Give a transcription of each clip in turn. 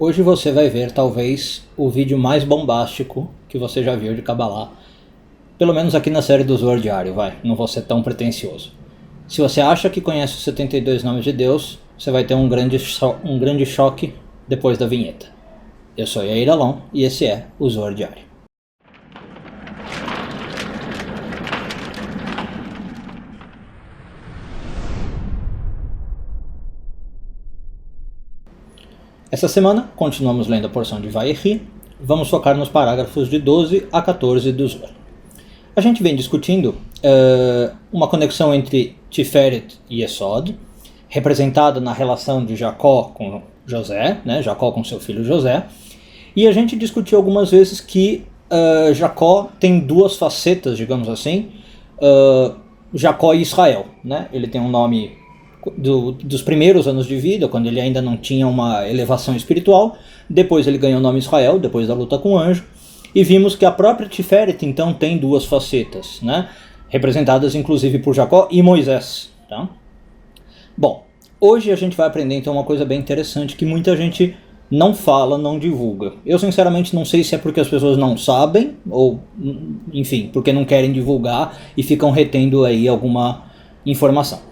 Hoje você vai ver talvez o vídeo mais bombástico que você já viu de Kabbalah. Pelo menos aqui na série do Zohar Diário, não vou ser tão pretensioso. Se você acha que conhece os 72 nomes de Deus, você vai ter um grande choque depois da vinheta. Eu sou Yair Alon e esse é o Zohar Diário. Essa semana continuamos lendo a porção de Vayechi. Vamos focar nos parágrafos de 12 a 14 do Zohar. A gente vem discutindo uma conexão entre Tiferet e Esod, representada na relação de Jacó com José, Jacó com seu filho José, e a gente discutiu algumas vezes que Jacó tem duas facetas, digamos assim, Jacó e Israel. Ele tem um nome dos primeiros anos de vida, quando ele ainda não tinha uma elevação espiritual. Depois ele ganhou o nome Israel, depois da luta com o anjo. E vimos que a própria Tiferet então tem duas facetas, representadas inclusive por Jacó e Moisés. Tá? Bom, hoje a gente vai aprender então uma coisa bem interessante que muita gente não fala, não divulga. Eu sinceramente não sei se é porque as pessoas não sabem, ou enfim, porque não querem divulgar e ficam retendo aí alguma informação.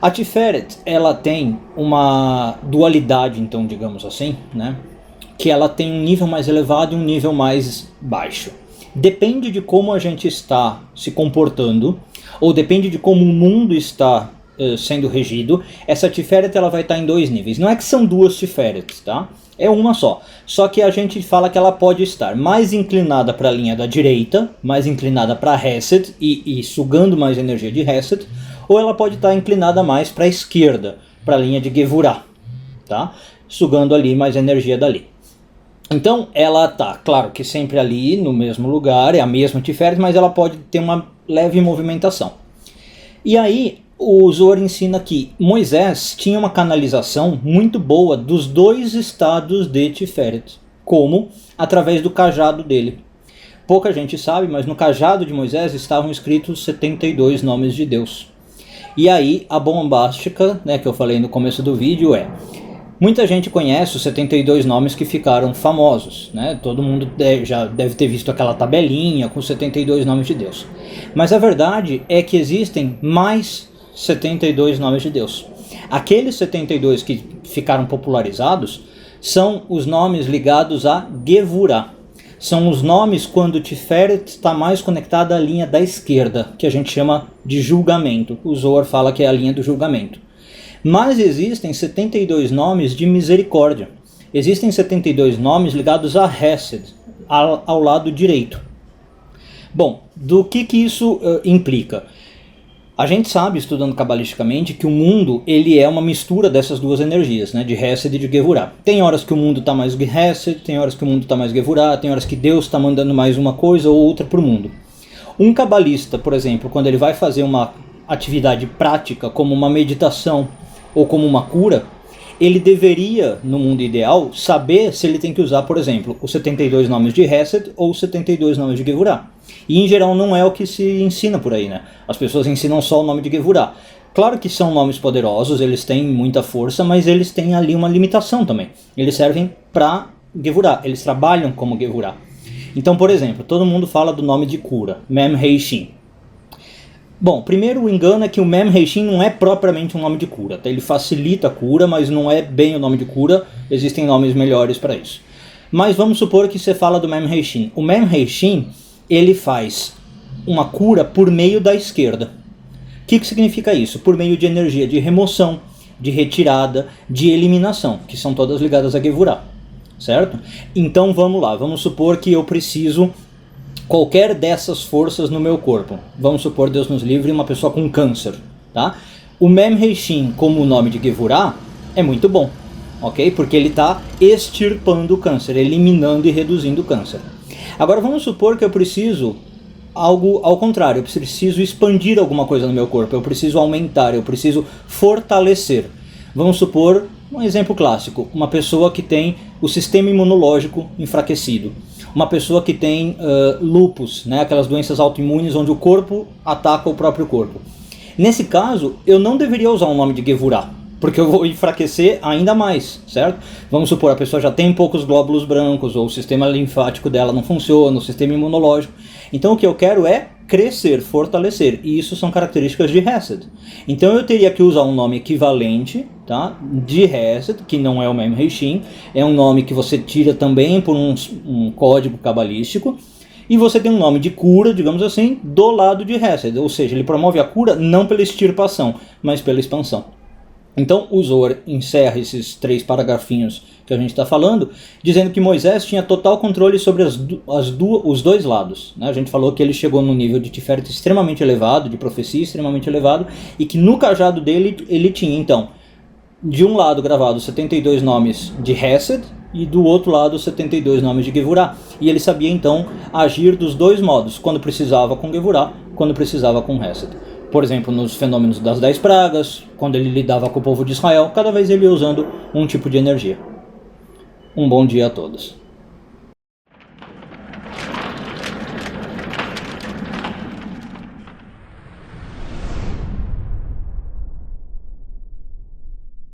A Tiferet, ela tem uma dualidade, então, digamos assim, que ela tem um nível mais elevado e um nível mais baixo. Depende de como a gente está se comportando, ou depende de como o mundo está sendo regido, essa Tiferet ela vai estar em dois níveis. Não é que são duas Tiferets, tá? É uma só. Só que a gente fala que ela pode estar mais inclinada para a linha da direita, mais inclinada para Hesed e sugando mais energia de Hesed, ou ela pode estar inclinada mais para a esquerda, para a linha de Gevurah, tá? Sugando ali mais energia dali. Então ela está, claro que sempre ali no mesmo lugar, é a mesma Tiferet, mas ela pode ter uma leve movimentação. E aí o Zohar ensina que Moisés tinha uma canalização muito boa dos dois estados de Tiferet, como através do cajado dele. Pouca gente sabe, mas no cajado de Moisés estavam escritos 72 nomes de Deus. E aí a bombástica, que eu falei no começo do vídeo muita gente conhece os 72 nomes que ficaram famosos, Todo mundo já deve ter visto aquela tabelinha com 72 nomes de Deus. Mas a verdade é que existem mais 72 nomes de Deus. Aqueles 72 que ficaram popularizados são os nomes ligados a Gevurah. São os nomes quando Tiferet está mais conectada à linha da esquerda, que a gente chama de julgamento. O Zohar fala que é a linha do julgamento. Mas existem 72 nomes de misericórdia. Existem 72 nomes ligados a Hesed, ao lado direito. Bom, do que isso implica? A gente sabe, estudando cabalisticamente, que o mundo ele é uma mistura dessas duas energias, de Hesed e de Gevurah. Tem horas que o mundo está mais Hesed, tem horas que o mundo está mais Gevurah, tem horas que Deus está mandando mais uma coisa ou outra para o mundo. Um cabalista, por exemplo, quando ele vai fazer uma atividade prática, como uma meditação ou como uma cura, ele deveria, no mundo ideal, saber se ele tem que usar, por exemplo, os 72 nomes de Hesed ou os 72 nomes de Gevurah. E em geral não é o que se ensina por aí, As pessoas ensinam só o nome de Gevurah. Claro que são nomes poderosos, eles têm muita força, mas eles têm ali uma limitação também. Eles servem para Gevurah, eles trabalham como Gevurah. Então, por exemplo, todo mundo fala do nome de cura, Mem Hei Shin. Bom, primeiro o engano é que o Mem Hei Shin não é propriamente um nome de cura. Ele facilita a cura, mas não é bem o nome de cura. Existem nomes melhores para isso. Mas vamos supor que você fala do Mem Hei Shin. O Mem Hei Shin, ele faz uma cura por meio da esquerda. O que significa isso? Por meio de energia de remoção, de retirada, de eliminação, que são todas ligadas a Gevurah. Certo? Então vamos lá, vamos supor que eu preciso qualquer dessas forças no meu corpo. Vamos supor, Deus nos livre, uma pessoa com câncer. Tá? O Mem Hei Shin, como o nome de Gevurah, é muito bom. Ok? Porque ele está extirpando o câncer, eliminando e reduzindo o câncer. Agora vamos supor que eu preciso algo ao contrário. Eu preciso expandir alguma coisa no meu corpo. Eu preciso aumentar, eu preciso fortalecer. Vamos supor, um exemplo clássico, uma pessoa que tem o sistema imunológico enfraquecido. Uma pessoa que tem lupus, aquelas doenças autoimunes onde o corpo ataca o próprio corpo. Nesse caso, eu não deveria usar o nome de Gevurah. porque eu vou enfraquecer ainda mais, certo? Vamos supor, a pessoa já tem poucos glóbulos brancos, ou o sistema linfático dela não funciona, o sistema imunológico. Então o que eu quero é crescer, fortalecer, e isso são características de Hesed. Então eu teria que usar um nome equivalente, tá, de Hesed, que não é o Mem Reishim, é um nome que você tira também por um código cabalístico, e você tem um nome de cura, digamos assim, do lado de Hesed, ou seja, ele promove a cura não pela extirpação, mas pela expansão. Então o Zohar encerra esses 3 paragrafinhos que a gente está falando, dizendo que Moisés tinha total controle sobre os 2 lados. Né? A gente falou que ele chegou num nível de Tiferet extremamente elevado, de profecia extremamente elevado, e que no cajado dele ele tinha, então, de um lado gravado 72 nomes de Hesed, e do outro lado 72 nomes de Gevurah. E ele sabia então agir dos 2 modos, quando precisava com Gevurah, quando precisava com Hesed. Por exemplo, nos fenômenos das 10 pragas, quando ele lidava com o povo de Israel, cada vez ele ia usando um tipo de energia. Um bom dia a todos.